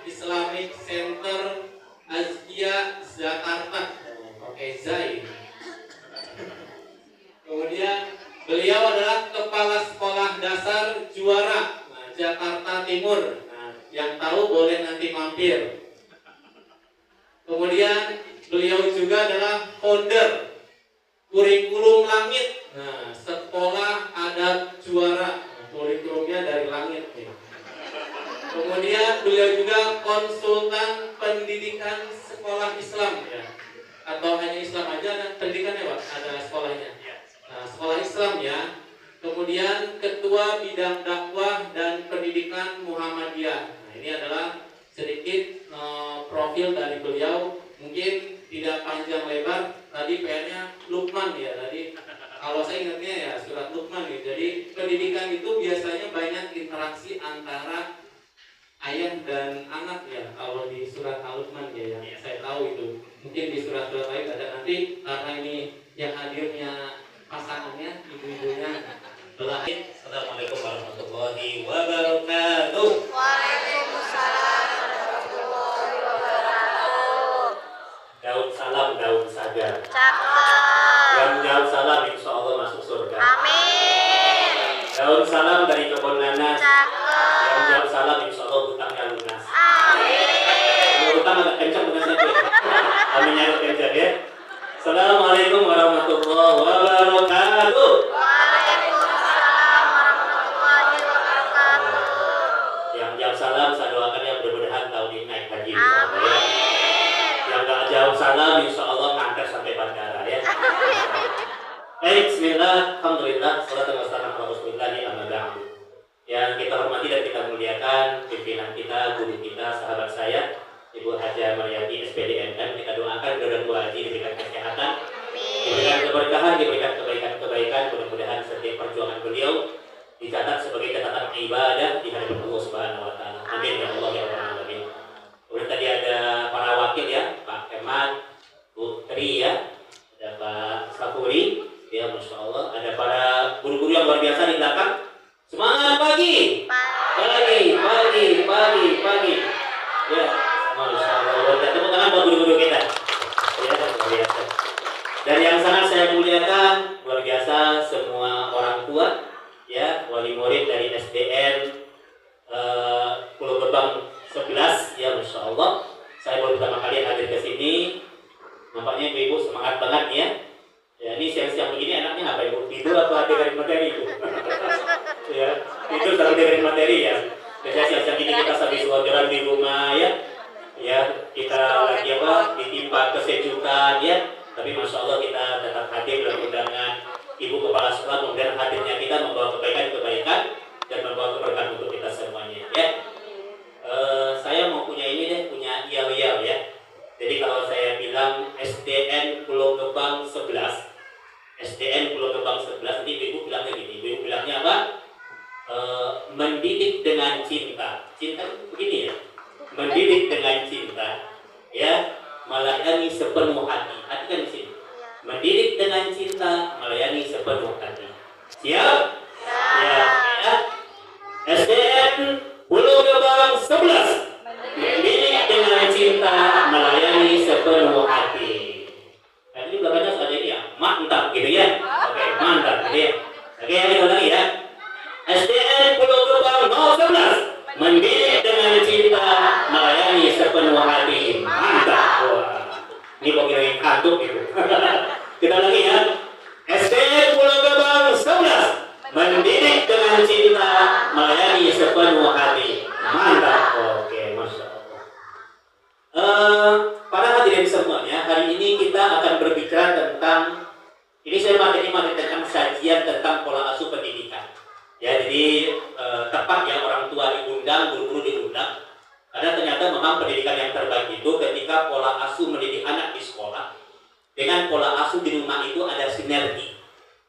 Islamic Center Azkia Jakarta, pakai Zai. Kemudian beliau adalah Kepala Sekolah Dasar Juara Jakarta Timur. Nah, yang tahu boleh nanti mampir. Kemudian beliau juga adalah founder Kurikulum Langit. Nah, Sekolah Adat Juara. Kurikulumnya dari langit. Kemudian beliau juga konsultan pendidikan sekolah Islam ya. Atau hanya Islam aja ada pendidikannya Pak? Ada sekolahnya. Nah, sekolah Islam ya. Kemudian ketua bidang dakwah dan pendidikan Muhammadiyah. Nah, ini adalah sedikit profil dari beliau. Mungkin tidak panjang lebar. Tadi PR-nya Luqman ya. Tadi kalau saya ingatnya ya surat Luqman gitu. Jadi pendidikan itu biasanya banyak interaksi antara ayah dan anak ya. Kalau di surat Al-Luqman ya, yang saya tahu itu. Mungkin di surat-surat lain ada nanti karena ini yang hadirnya pasangannya, ibu-ibunya belahin. Assalamualaikum warahmatullahi wabarakatuh. Waalaikumsalam warahmatullahi wabarakatuh. Daun salam, daun saja. Cakep. Yang jawab salam insya Allah masuk surga. Amin. Daun salam dari kebun nanas. Cakep. Yang jawab salam insya Allah hutangnya lunas. Amin. Kalau hutang agak kencang bukan saja. Kami nyari kencang ya. Assalamualaikum warahmatullahi wabarakatuh. Waalaikumsalam warahmatullahi wabarakatuh. Yang jawab salam saya doakan yang mudah-mudahan tahun ini naik haji insya Allah ya. Amin. Yang gak jawab salam insya Allah ngantar sampai bandara ya. Baik, bismillah, alhamdulillah, salatu wassalamu ala rasulillah amma ba'du. Yang kita hormati dan kita muliakan pimpinan kita, guru kita, sahabat saya Ibu Haja Maryati SPDMM, kita doakan mudah-mudahan Bu Haji diberikan kesehatan, diberikan keberkahan, diberikan kebaikan-kebaikan, mudah-mudahan setiap perjuangan beliau dicatat sebagai catatan ibadah di hadapan Allah Subhanahu wa taala. Amin ya Allah ya rabbal alamin. Kemudian tadi ada para wakil ya, Pak Kemal, Bu Tri ya, ada Pak Sapuri, ya Masya Allah, ada para guru-guru yang luar biasa di belakang. Semangat pagi, pagi. Ya, Masya Allah. Dan tepuk tangan buat guru-guru kita. Ya, luar biasa. Dan yang sangat saya muliakan, luar biasa semua orang tua, ya, wali murid dari SDN Pulau Gebang 11, ya Masya Allah. Saya baru pertama kali hadir ke sini. Nampaknya ibu semangat banget ya. Ya, ini siang-siang begini enaknya ngapain ibu? Tidur atau dengerin materi itu? Ya, tidur sambil dengerin materi ya. Biasanya siang-siang ini kita sambil suara di rumah ya. Ya, kita lagi apa? Ditimpa kesejukan ya. Tapi Masya Allah kita tetap hadir dalam undangan Ibu Kepala Sekolah. Kemudian hadirnya kita membawa kebaikan-kebaikan dan membawa keberkahan untuk kita semuanya ya. Saya mau punya ini deh, punya yel-yel ya. Jadi kalau saya bilang SDN Pulau Gebang 11, SDN Pulau Gebang 11, ini ibu bilangnya gini, ibu bilangnya apa? Mendidik dengan cinta. Cinta itu begini ya, mendidik dengan cinta, ya, melayani sepenuh hati. Hati kan di sini. Mendidik dengan cinta, melayani sepenuh hati. Siap? Ya. SDN Pulau Gebang 11. Mendidik dengan cinta, melayani sepenuh hati. Nah, ini belakangnya ada ini ya, mantap gitu ya. Oke, mantap gitu ya. Oke, kita ulangi ya. SDN Pulau Gebang 11. Mendidik dengan cinta, melayani sepenuh hati. Mantap. Wah, ini mau kirain kantuk gitu. Kita ulangi ya. SDN Pulau Gebang 11. Mendidik dengan cinta, melayani sepenuh hati. Mantap. Oke, Masya Allah. Para hadirin semuanya, hari ini kita akan berbicara tentang, ini saya materi tentang sajian tentang pola asuh pendidikan. Ya, jadi tepat ya orang tua diundang, guru-guru diundang. Karena ternyata memang pendidikan yang terbaik itu ketika pola asuh mendidik anak di sekolah dengan pola asuh di rumah itu ada sinergi.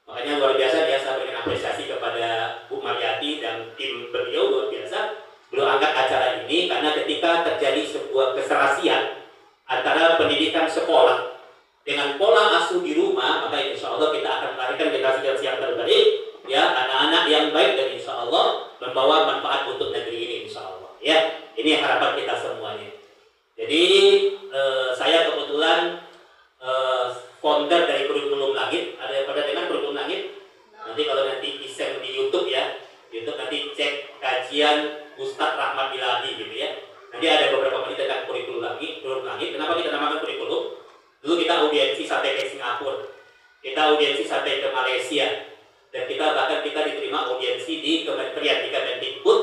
Makanya luar biasa ya, saya berikan apresiasi kepada Bu Maryati dan tim beliau, luar biasa. Beliau angkat acara ini karena ketika terjadi sebuah keserasian antara pendidikan sekolah dengan pola asuh di rumah, maka insya Allah kita akan melahirkan generasi yang terbaik, ya, anak-anak yang baik dan insya Allah membawa manfaat untuk negeri ini insya Allah. Ya, ini harapan kita semuanya. Jadi saya kebetulan founder dari Kurikulum Langit. Ada yang pada dengar Kurikulum Langit? Nanti kalau nanti iseng di YouTube ya, YouTube nanti cek kajian Ustadz Rahmat Ilahi gitu ya. Nanti ada beberapa menit tentang Kurikulum Langit. Kenapa kita namakan kurikulum? Dulu kita audiensi sampai ke Singapura, kita audiensi sampai ke Malaysia, dan bahkan kita diterima audiensi di kementerian, di Kemendikbud.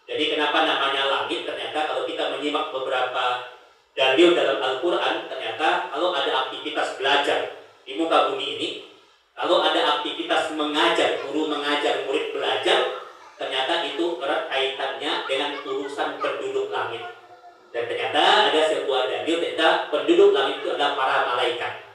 Jadi kenapa namanya langit? Ternyata kalau kita menyimak beberapa dalil dalam Al-Quran, ternyata kalau ada aktivitas belajar di muka bumi ini, kalau ada aktivitas mengajar, guru mengajar, murid belajar, ternyata itu erat kaitannya dengan urusan penduduk langit. Dan ternyata ada sebuah dalil tentang penduduk langit itu adalah para malaikat.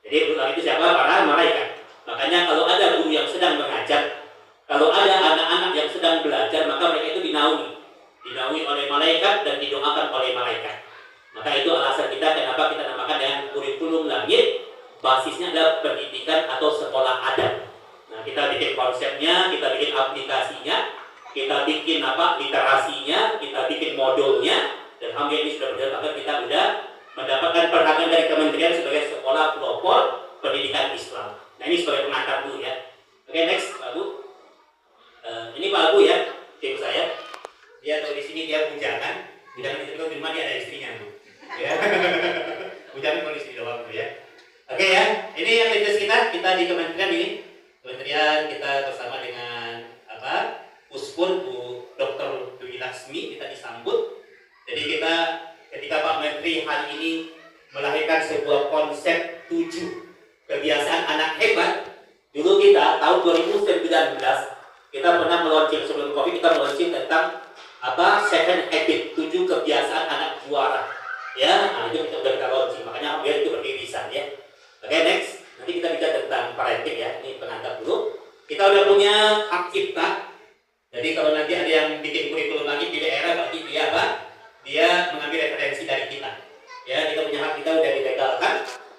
Jadi penduduk langit itu siapa? Para malaikat. Makanya kalau ada guru yang sedang mengajar, kalau ada anak-anak yang sedang belajar, maka mereka itu dinaungi oleh malaikat dan didoakan oleh malaikat. Maka itu alasan kita kenapa kita namakan dengan kurikulum langit. Basisnya adalah pendidikan atau sekolah adab. Nah, kita bikin konsepnya, kita bikin aplikasinya, kita bikin literasinya, kita bikin modulnya. Dan alhamdulillah ini sudah berjalan, bahkan kita sudah mendapatkan penghargaan dari kementerian sebagai sekolah pelopor pendidikan Islam. Nah, ini sebagai pengantar dulu ya. Oke, next Pak Bu. Ini Pak Bu ya, tim saya. Dia tahu di sini dia bujangan, bujangan itu di rumah dia ada istrinya Bu. Ya. Bujangan kalau istri doang Bu ya. Oke ya, ini yang tugas kita di kementerian ini. Kementerian kita bersama dengan Puspun Bu Dr. Dwi Laksmi kita disambut. Jadi kita ketika Pak Menteri hari ini melahirkan sebuah konsep 7 kebiasaan anak hebat. Dulu kita tahun 2019 kita pernah meluncurkan sebelum Covid, kita meluncurkan tentang 7 habit, 7 kebiasaan anak juara. Ya, nah itu kita udah launching, makanya biar itu beririsan ya. Oke, next. Nanti kita bicara tentang parenting ya. Ini pengantar dulu. Kita udah punya hak cipta. Jadi kalau nanti ada yang bikin kurikulum lagi di daerah, berarti dia dia mengambil referensi dari kita. Ya, kita punya hak, kita udah dilegalkan.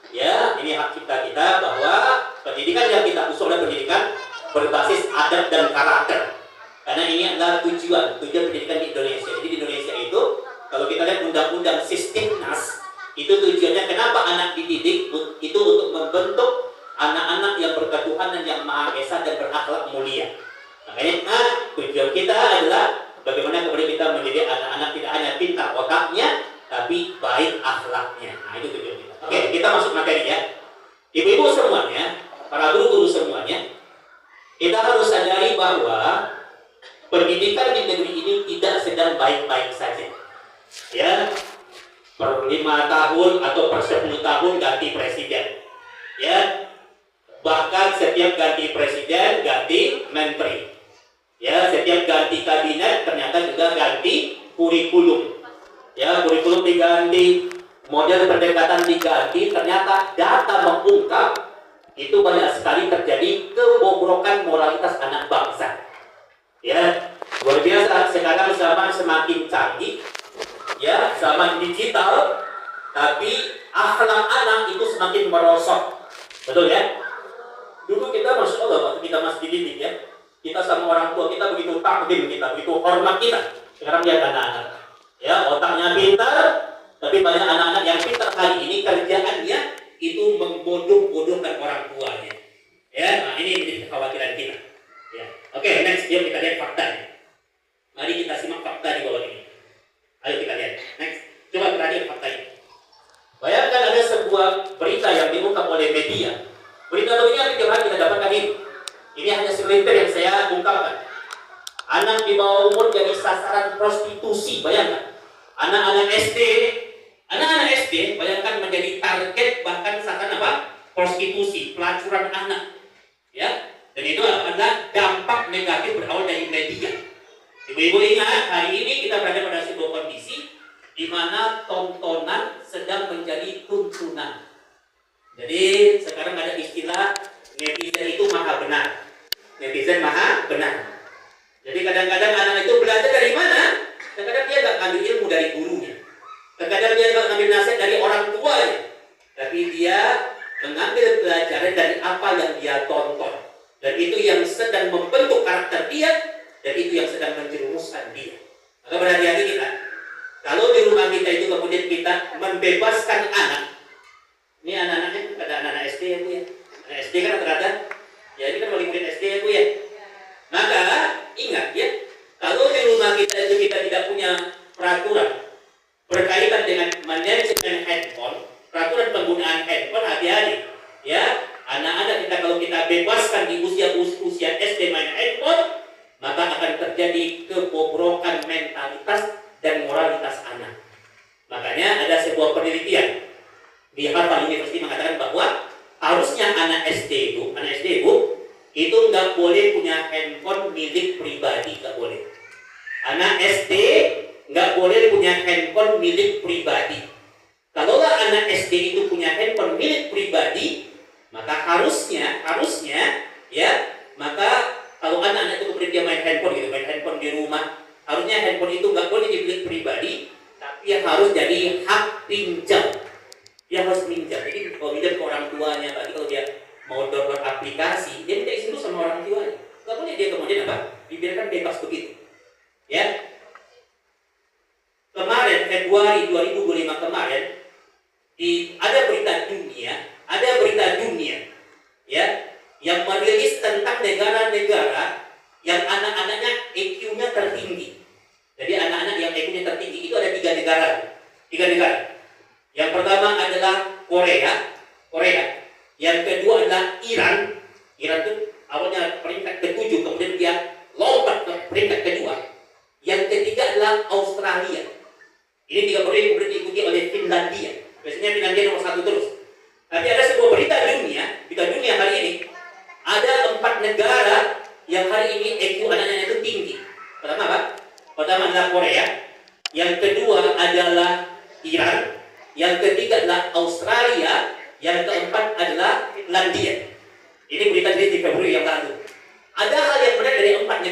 Ya, ini hak cipta kita bahwa pendidikan yang kita usul adalah pendidikan berbasis adat dan karakter. Karena ini adalah tujuan pendidikan di Indonesia. Jadi di Indonesia itu kalau kita lihat undang-undang Sistimnas, itu tujuannya kenapa anak dididik itu untuk membentuk anak-anak yang berketuhanan yang Maha Esa dan berakhlak mulia. Makanya tujuan kita adalah bagaimana kemudian kita mendidik anak-anak tidak hanya pintar otaknya, tapi baik akhlaknya. Nah, itu tujuan kita. Oke, kita masuk materi ya. Ibu-ibu semuanya, para guru-guru semuanya, kita harus sadari bahwa pendidikan di negeri ini tidak sedang baik-baik saja. Ya, per 5 tahun atau per 10 tahun ganti presiden. Ya, bahkan setiap ganti presiden ganti menteri. Ya, setiap ganti kabinet ternyata juga ganti kurikulum. Ya, kurikulum diganti, model pendekatan diganti, ternyata data mengungkap itu banyak sekali terjadi kebobrokan moralitas anak bangsa. Ya, luar biasa. Sekarang zaman semakin canggih, ya, zaman digital, tapi akhlak anak itu semakin merosot. Betul ya? Dulu kita, Masya Allah, waktu kita masih dididik ya, kita sama orang tua kita begitu takdim, kita begitu hormat kita. Sekarang lihat anak-anak, ya, otaknya pintar, tapi banyak anak-anak yang pintar kali ini kerjaannya itu membodoh-bodohkan orang tuanya. Ya, nah ini menjadi kekhawatiran kita. Ya. Oke, next, yuk kita lihat faktanya. Mari kita simak fakta di bawah ini. Ayo kita lihat. Next, coba perhatikan fakta ini. Bayangkan ada sebuah berita yang diungkap oleh media. Berita begini yang tiap hari kita dapatkan ini. Ini hanya segelintir yang saya ungkapkan. Anak di bawah umur jadi sasaran prostitusi. Bayangkan. Anak-anak SD, bayangkan menjadi target bahkan sasaran prostitusi, pelacuran anak. Ya, dan itu adalah dampak negatif berawal dari media. Ibu-ibu ingat, hari ini kita berada pada sebuah kondisi di mana tontonan sedang menjadi tuntunan. Jadi sekarang ada istilah netizen itu maha benar. Netizen maha benar. Jadi kadang-kadang anak itu belajar dari mana? Kadang-kadang dia nggak ngambil ilmu dari gurunya. Kadang-kadang dia nggak ngambil nasihat dari orang tuanya. Tapi dia mengambil pelajaran dari apa yang dia tonton. Dan itu yang sedang membentuk karakter dia. Dan itu yang sedang menjerumuskan dia. Maka berhati-hati kita. Kalau di rumah kita itu kemudian kita membebaskan anak, ini anak-anaknya ada anak-anak SD ya Bu ya. Anak SD kan rata-rata, ya ini kan wali murid SD ya Bu ya. Maka ingat ya, kalau di rumah kita itu kita tidak punya peraturan berkaitan dengan manajemen handphone, peraturan penggunaan handphone, hati-hati ya. Anak-anak kita kalau kita bebaskan di usia SD main handphone, maka akan terjadi kebobrokan mentalitas dan moralitas anak. Makanya ada sebuah penelitian di Harvard University mengatakan bahwa harusnya anak SD itu nggak boleh punya handphone milik pribadi, nggak boleh. Anak SD nggak boleh punya handphone milik pribadi. Kalaulah anak SD itu punya handphone milik pribadi, maka harusnya ya, maka kalau anak-anak itu kemudian dia main handphone di rumah, harusnya handphone itu nggak boleh milik pribadi, tapi harus jadi hak pinjam. Dia harus pinjam. Jadi kalau pinjam ke orang tuanya, berarti kalau dia mau download aplikasi, dia minta izin dulu sama orang tuanya. Nggak boleh dia kemudian dibiarkan bebas begitu. Ya. Kemarin Februari 2025 kemarin ada berita dunia ya yang merilis tentang negara-negara yang anak-anaknya IQ-nya tertinggi. Jadi anak-anak yang IQ-nya tertinggi itu ada tiga negara. Yang pertama adalah Korea. Yang kedua adalah Iran itu awalnya peringkat ke-7, kemudian dia lompat ke peringkat kedua. Yang ketiga adalah Australia. Ini tiga proyek kemudian diikuti oleh Finlandia. Biasanya Finlandia nomor 1 terus. Tapi ada sebuah berita dunia hari ini. Ada 4 negara yang hari ini IQ anak-anaknya itu tinggi. Pertama apa? Pertama adalah Korea. Yang kedua adalah Iran. Yang ketiga adalah Australia. Yang keempat adalah Finlandia. Ini berita di Februari yang lalu. Ada hal yang menarik dari 4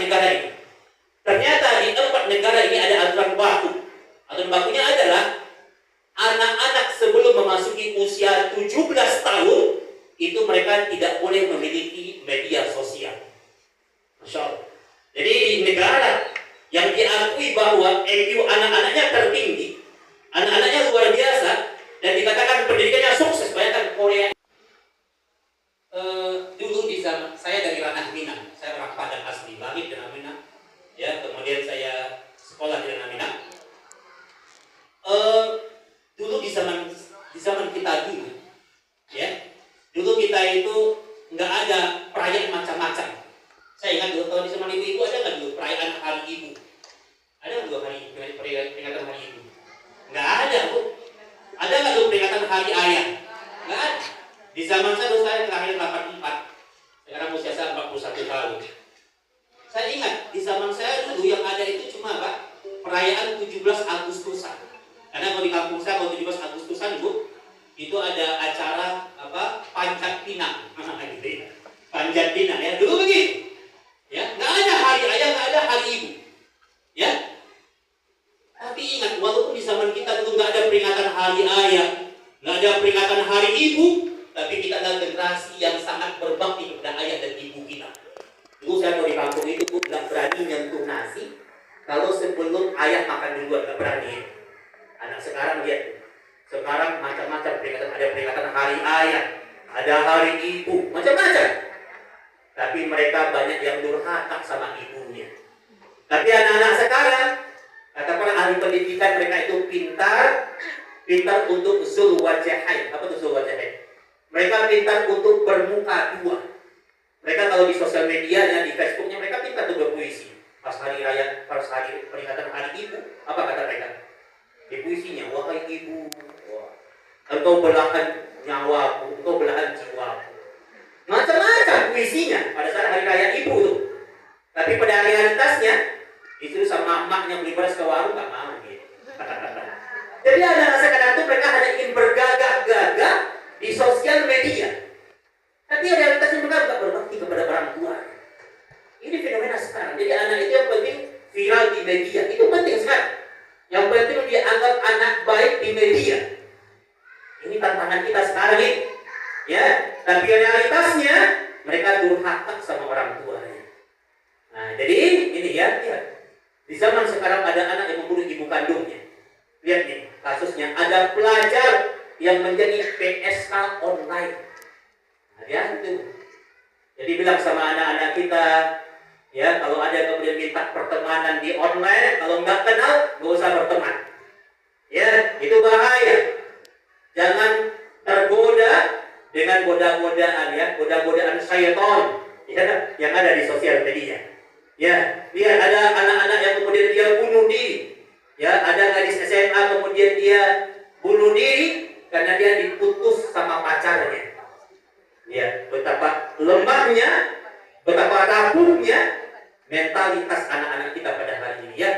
negara ini. Ternyata di 4 negara ini ada aturan baku. Aturan bakunya adalah anak-anak sebelum memasuki usia 17 tahun itu mereka tidak boleh memiliki media sosial. Masya Allah. Jadi di negara yang diakui bahwa IQ anak-anaknya tertinggi, anak-anaknya luar biasa, dan dikatakan pendidikannya sukses, bayangkan Korea. Dulu di zaman saya dari ranah Minang, saya orang Padang asli, lahir di Minang. Ya, kemudian saya sekolah di Minang. Dulu di zaman kita dulu, ya, dulu kita itu nggak ada perayaan macam-macam. Saya ingat dulu kalau di zaman ibu ada nggak dulu perayaan Hari Ibu? Ada nggak dulu peringatan Hari Ibu? Nggak ada, Bu. Ada nggak dulu peringatan Hari Ayah? Nggak ada. Di zaman saya terakhir 84, sekarang usia saya 41 tahun. Saya ingat di zaman saya dulu yang ada itu cuma perayaan 17 Agustusan. Karena kalau di kampung saya kalau 17 Agustusan Bu, itu ada acara Panjat Pinang. Gitu ya. Panjat Pinang ya. Dulu begitu. Ya, nggak ada Hari Ayah, nggak ada Hari Ibu. Ya. Tapi ingat, walaupun di zaman kita dulu nggak ada peringatan Hari Ayah, nggak ada peringatan Hari Ibu, tapi kita adalah generasi yang sangat berbakti kepada ayah dan ibu kita. Dulu saya kalau di kampung itu nggak berani nyentuh nasi kalau sebelum ayah makan duluan, nggak berani. Anak sekarang lihat, sekarang macam-macam peringatan, ada peringatan Hari Ayah, ada Hari Ibu, macam-macam. Tapi mereka banyak yang durhaka sama ibunya. Tapi anak-anak sekarang, katakanlah ahli pendidikan, mereka itu pintar untuk zul wajahain. Apa itu zul wajahain? Mereka pintar untuk bermuka dua. Mereka kalau di sosial medianya, di Facebooknya, mereka pintar untuk berpuisi. Pas hari raya, pas hari peringatan Hari Ibu, apa kata mereka? Di puisinya, wahai ibu, engkau belahan nyawaku, engkau belahan jiwaku. Macam-macam puisinya pada saat hari raya ibu tuh. Tapi pada realitasnya, disuruh sama emaknya beli beras ke warung, gak mau gitu. Jadi anak-anak sekarang itu mereka hanya ingin bergagah-gagah di sosial media. Tapi realitasnya mereka gak berbakti kepada orang tua. Ini fenomena sekarang. Jadi anak itu yang penting viral di media, itu penting sekarang. Yang penting dianggap anak baik di media. Ini tantangan kita sekarang ini. Ya, tapi realitasnya mereka durhaka sama orang tuanya. Nah, jadi ini ya. Di Di zaman sekarang ada anak yang membunuh ibu kandungnya. Lihat nih kasusnya, ada pelajar yang menjadi PSK online. Nah, ya itu. Jadi bilang sama anak-anak kita, ya kalau ada kemudian minta pertemanan di online, kalau nggak kenal, nggak usah berteman. Ya, itu bahaya. Jangan tergoda dengan goda-godaan, ya, goda-godaan syaitan, ya, yang ada di sosial media. Ya, lihat ada anak-anak yang kemudian dia bunuh diri. Ya, ada gadis SMA kemudian dia bunuh diri karena dia diputus sama pacarnya. Ya, betapa lemahnya, betapa rapuhnya mentalitas anak-anak kita pada hari ini, ya.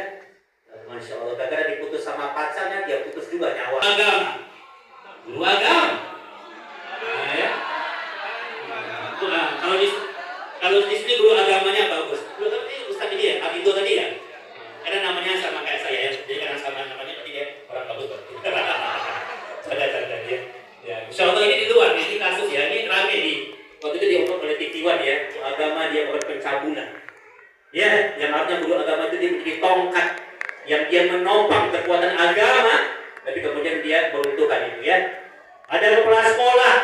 Masya Allah, gara-gara diputus sama pacarnya, dia putus juga nyawa. Agama, guru agama. Nah, ya. Nah, kalau di sini guru agamanya bagus. Guru tadi Ustaz ini ya, Abi itu tadi ya. Karena namanya sama kayak saya ya, jadi karena sama namanya berarti dia orang bagus kok. Canda-canda ya. Ya, Insya Allah ini di luar, ini kasus ya, ini rame di waktu itu diomong oleh TV One ya, agama dia bukan pencabulan. Ya, yang artinya guru agama itu dia menjadi tongkat yang dia menopang kekuatan agama, tapi kemudian dia meruntuhkan itu ya. Ada kepala sekolah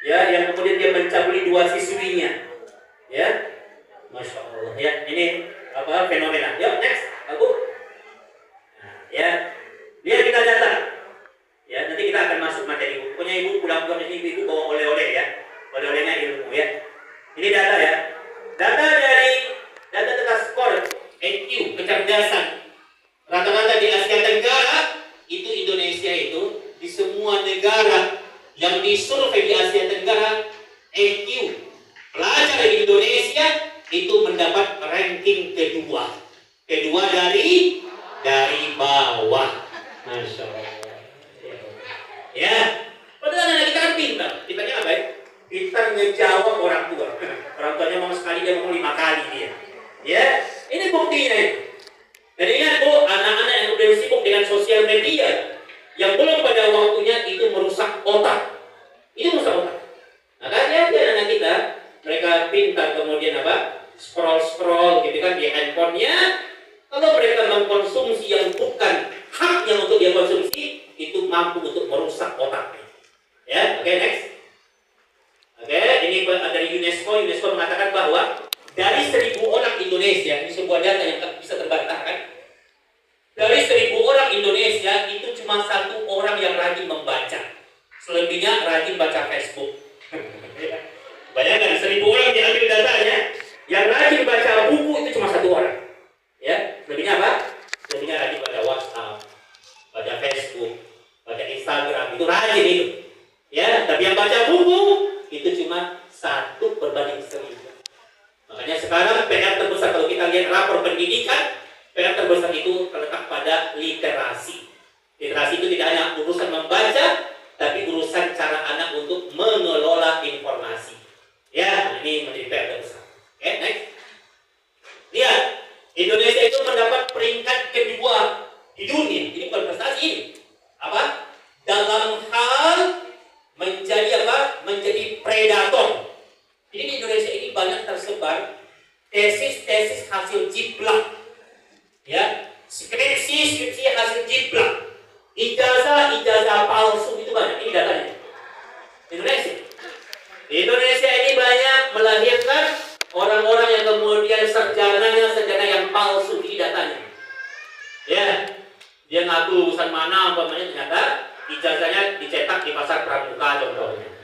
ya yang kemudian dia mencabuli 2 siswinya. Ya. Masya Allah ya, ini apa fenomena. Yuk next, Abu. Nah, ya. Biar kita datang. Ya, nanti kita akan masuk materi. Pokoknya ibu pulang-pulang ini ibu bawa oleh-oleh ya. Oleh-olehnya ilmu ya. Ini data ya. Data skor IQ, kecerdasan. Rata-rata di Asia Tenggara itu Indonesia itu di semua negara yang disurvei di Asia Tenggara IQ pelajar Indonesia itu mendapat ranking kedua dari bawah. Masya Allah. Ya, padahal anak kita kan pintar. Pintarnya apa ya? Pintar ngejawab orang tua. Orang tuanya mau sekali, dia mau 5 kali dia. Ya, ini buktinya itu. Dan ingat Bu, anak-anak yang udah sibuk dengan sosial media yang belum pada waktunya itu merusak otak. Itu merusak otak. Nah, kan ya anak kita, mereka pintar kemudian apa? Scroll gitu kan di handphonenya. Kalau mereka mengkonsumsi yang bukan haknya untuk dia konsumsi, itu mampu untuk merusak otaknya. Ya, oke, next. Oke, ini dari UNESCO mengatakan bahwa dari 1.000 orang Indonesia, ini sebuah data yang bisa terbantahkan. Dari 1.000 orang Indonesia itu cuma 1 orang yang rajin membaca. Selebihnya rajin baca Facebook. Bayangkan 1.000 orang diambil datanya, yang rajin baca buku itu cuma 1 orang. Ya, selebihnya apa? Selebihnya rajin baca WhatsApp, baca Facebook, baca Instagram, itu rajin itu. Ya, tapi yang baca buku itu cuma 1/1000. Makanya sekarang PR terbesar kalau kita lihat rapor pendidikan, PR terbesar itu terletak pada literasi. Literasi itu tidak hanya urusan membaca, tapi urusan cara anak untuk mengelola informasi. Ya, ini menjadi PR terbesar. Oke, next. Lihat, Indonesia itu mendapat peringkat kedua di dunia. Ini bukan prestasi ini. Apa? Dalam hal menjadi apa? Menjadi predator. Jadi di Indonesia ini banyak tersebar tesis hasil jiplak, ya, skripsi hasil jiplak, ijazah palsu, itu banyak. Ini datanya. Indonesia ini banyak melahirkan orang-orang yang kemudian sarjana yang palsu. Ini datanya. Ya, dia ngaku lulusan mana, umpamanya ternyata ijazahnya dicetak di pasar pramuka contohnya.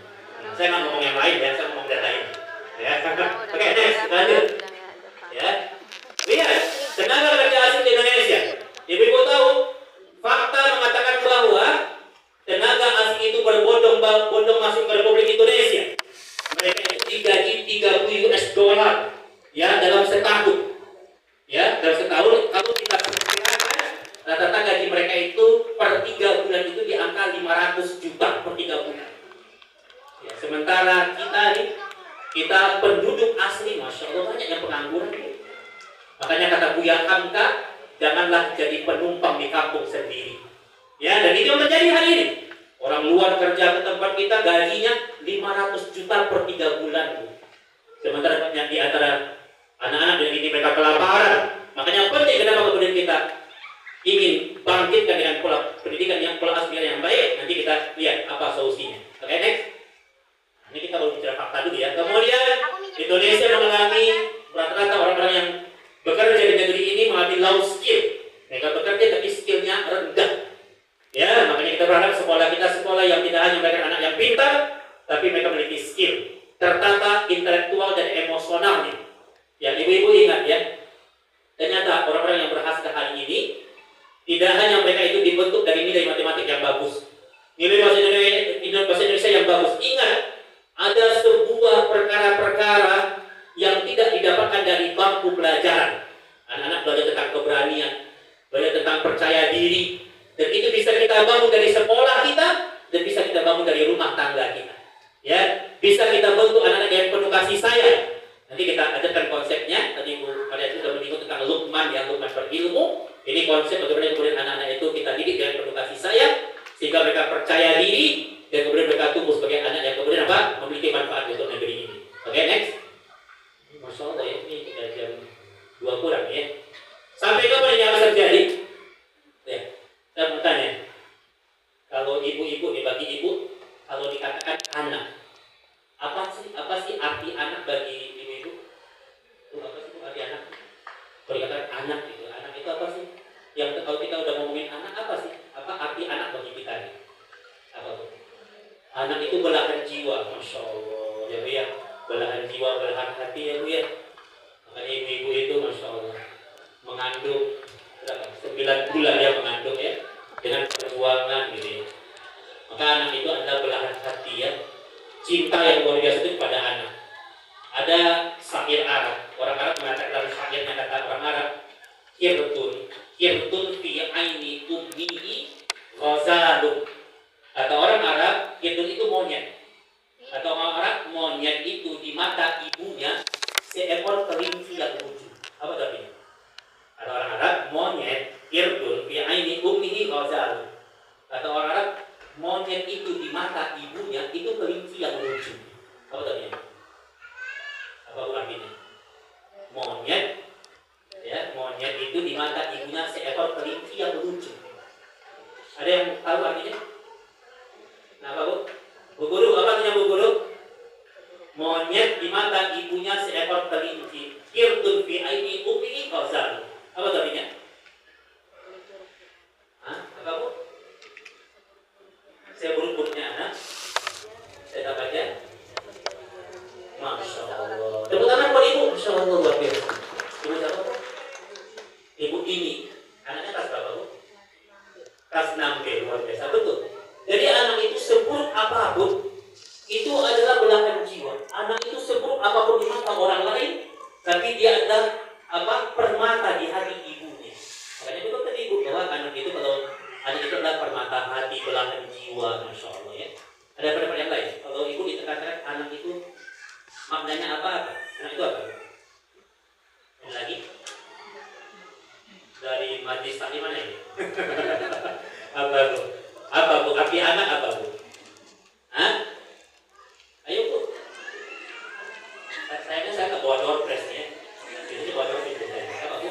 Saya nggak ngomong yang lain ya, saya ngomong data ini. Ya, oke, next, lanjut. Ya, lihat tenaga kerja asing di Indonesia. Ibu tahu, fakta mengatakan bahwa tenaga asing itu berbondong-bondong masuk ke Republik Indonesia. Mereka itu digaji $30 ya dalam setahun. Ya, dalam setahun kalau kita perkirakan rata-rata gaji mereka itu per 3 bulan itu di angka 500 juta per 3 bulan. Ya, sementara kita penduduk asli, Masya Allah banyak yang pengangguran. Makanya kata Buya Hamka, janganlah jadi penumpang di kampung sendiri. Ya, dan itu yang terjadi hari ini. Orang luar kerja ke tempat kita gajinya 500 juta per 3 bulan. Sementara yang di antara anak-anak yang ini mereka kelaparan, Makanya penting kenapa kemudian kita ingin bangkitkan dengan pola pendidikan yang pola asuh yang baik. Nanti kita lihat apa solusinya. Oke, next. Ini kita baru bicara fakta dulu ya. Kemudian Indonesia mengalami rata-rata orang-orang yang bekerja di negeri ini mengalami low skill. Mereka bekerja tapi skillnya rendah. Ya, makanya kita berharap sekolah kita sekolah yang tidak hanya melahirkan anak yang pintar, tapi mereka memiliki skill, tertata intelektual dan emosionalnya. Ya, ibu-ibu ingat ya. Ternyata orang-orang yang berhasil hari ini tidak hanya mereka itu dibentuk dari nilai matematik yang bagus, nilai bahasa Indonesia yang bagus. Ingat, ada sebuah perkara-perkara yang tidak didapatkan dari bangku pelajaran. Anak-anak belajar tentang keberanian, belajar tentang percaya diri, dan itu bisa kita bangun dari sekolah kita, dan bisa kita bangun dari rumah tangga kita. Ya, bisa kita bentuk anak-anak yang penuh kasih sayang. Nanti kita ajarkan konsepnya. Tadi Bu Maria sudah menyinggung tentang Luqman ya, Luqman berilmu. Ini konsep bagaimana kemudian anak-anak itu kita didik dengan penuh kasih sayang, sehingga mereka percaya diri dan kemudian mereka tumbuh sebagai anak yang kemudian apa? Memiliki manfaat untuk negeri ini. Oke, next. Masya Allah ya, ini sudah jam 2 kurang ya. Sampai kapan ini akan terjadi? Ya, saya mau tanya. Kalau ibu-ibu nih, bagi ibu, kalau dikatakan anak, apa sih arti anak bagi ibu-ibu? Itu apa sih arti anak? Kalau dikatakan anak itu apa sih? Yang kalau kita udah ngomongin anak, apa sih? Apa arti anak bagi kita nih? Apa tuh? Anak itu belahan jiwa, Masya Allah ya Bu ya. Belahan jiwa, belahan hati ya Bu ya. Makanya ibu-ibu itu Masya Allah mengandung 9 bulan ya, mengandung ya, dengan perjuangan gitu ya. Maka anak itu adalah belahan hati ya. Cinta yang luar biasa itu kepada anak. Ada syair Arab, orang Arab mengatakan dalam syairnya, kata orang Arab, Hirtun fi aini ummihi ghazalun. Kata orang Arab, hirtun itu monyet. Kata orang Arab, monyet itu di mata ibunya seekor kelinci yang lucu. Apa artinya? Kata orang Arab, monyet hirtun fi aini ummihi ghazalun. Kata orang Arab, monyet itu di mata ibunya itu kelinci yang lucu. Apa artinya? Apa artinya? Monyet, ya, monyet itu di mata ibunya seekor kelinci yang lucu. Ada yang tahu artinya? Nah, apa Bu? Bu Guru, apa artinya Bu Guru? Monyet di mata ibunya seekor kelinci. Irtun fi aini ummihi ghazal. Apa artinya? Hah? Apa Bu? Saya buruk-buruknya anak. Saya dapat ya. Masya Allah. Tepuk tangan buat ibu. Masya Allah luar biasa. Ibu siapa Bu? Ibu ini. Anaknya kelas berapa Bu? Kelas 6B, luar biasa. Betul. Jadi anak itu seburuk apapun, itu adalah belahan jiwa. Anak itu seburuk apapun di mata orang lain, tapi dia adalah permata di hati ibunya. Makanya betul tadi ibu bahwa anak itu kalau anak itu adalah permata hati, belahan jiwa, Masya Allah ya. Ada pendapat yang lain? Kalau ibu ditekankan anak itu maknanya apa? Anak itu apa? Yang lagi? Dari majlis tadi mana ini? Apa Bu? Apa Bu? Arti anak apa Bu? Hah? Ayo Bu. Saya nggak bawa door press ya. Ini bawa door press saya. Apa Bu?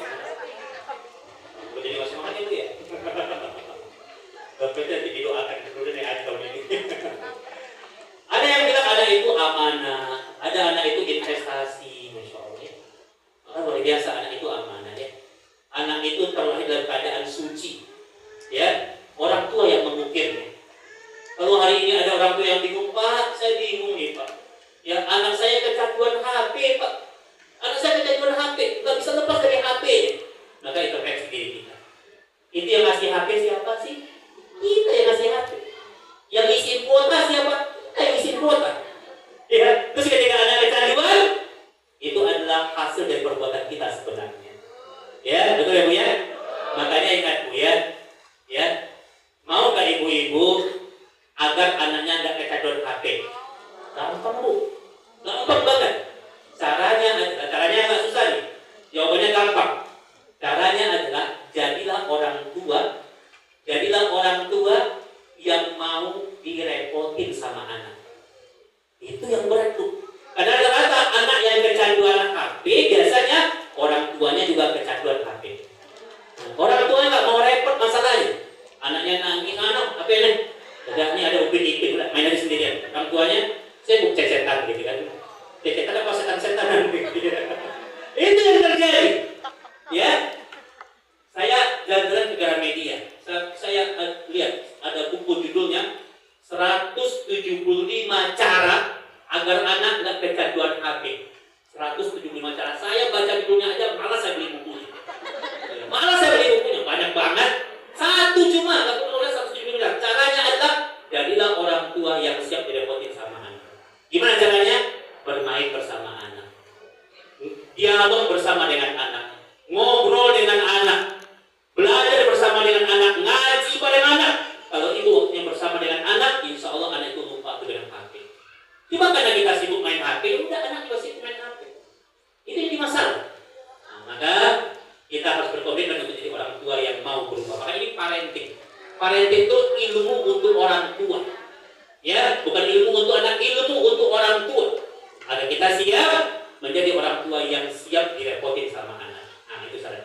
Bu jadi nggak semangat ya Bu ya? Door press nanti didoakan dulu nih aja tahun ini. Ada yang bilang anak itu amanah, ada anak itu investasi, Masya Allah ya. Maka luar biasa anak itu amanah ya. Anak itu terlahir dalam keadaan suci ya. Orang tua yang mengukirnya. Kalau hari ini ada orang tua yang bingung, Pak, saya bingung nih Pak. Ya anak saya kecanduan HP Pak. Anak saya kecanduan HP, nggak bisa lepas dari HP. Maka introspeksi diri kita. Itu yang ngasih HP siapa sih? Kita yang ngasih HP. Yang isiin kuota siapa? Kita yang isiin kuota. Ya, terus ketika anak kecanduan, itu adalah hasil dari perbuatan kita sebenarnya. Ya, betul ya Bu ya? Makanya ingat Bu ya. Ya. Mau gak ibu-ibu agar anaknya nggak kecanduan HP? Gampang Bu, gampang banget. Caranya agak susah nih. Jawabannya gampang. Caranya adalah jadilah orang tua yang mau direpotin sama anak. Itu yang berat tuh. Karena rata-rata anak yang kecanduan HP biasanya orang tuanya juga kecanduan HP. Orang tua nggak mau repot masalahnya. Anaknya nangis, apa ini? Udah ini ada upin-ipin, udah main aja sendirian. Orang tuanya sibuk cecetan gitu kan. Cecetan apa setan-setanan gitu. Itu yang terjadi. Ya. Saya jalan-jalan ke Gramedia. Saya lihat ada buku judulnya 175 cara agar anak nggak kecanduan HP. 175 cara. Saya baca judulnya aja malas saya beli bukunya. Malas saya beli bukunya, banyak banget. Satu cuma, nggak perlu 175. Caranya adalah jadilah orang tua yang siap direpotin sama anak. Gimana caranya? Bermain bersama anak, dialog bersama dengan anak, ngobrol dengan anak, belajar bersama dengan anak, ngaji pada anak. Kalau ibu waktunya bersama dengan anak, insya Allah anak itu lupa tuh dengan HP. Cuma karena kita sibuk main HP, udah anak juga sibuk main HP. Itu yang masalah. Nah, maka kita harus berkomitmen untuk jadi orang tua yang mau berubah. Makanya ini parenting. Parenting itu ilmu untuk orang tua. Ya, bukan ilmu untuk anak, ilmu untuk orang tua. Agar kita siap menjadi orang tua yang siap direpotin sama anak. Nah, itu syarat.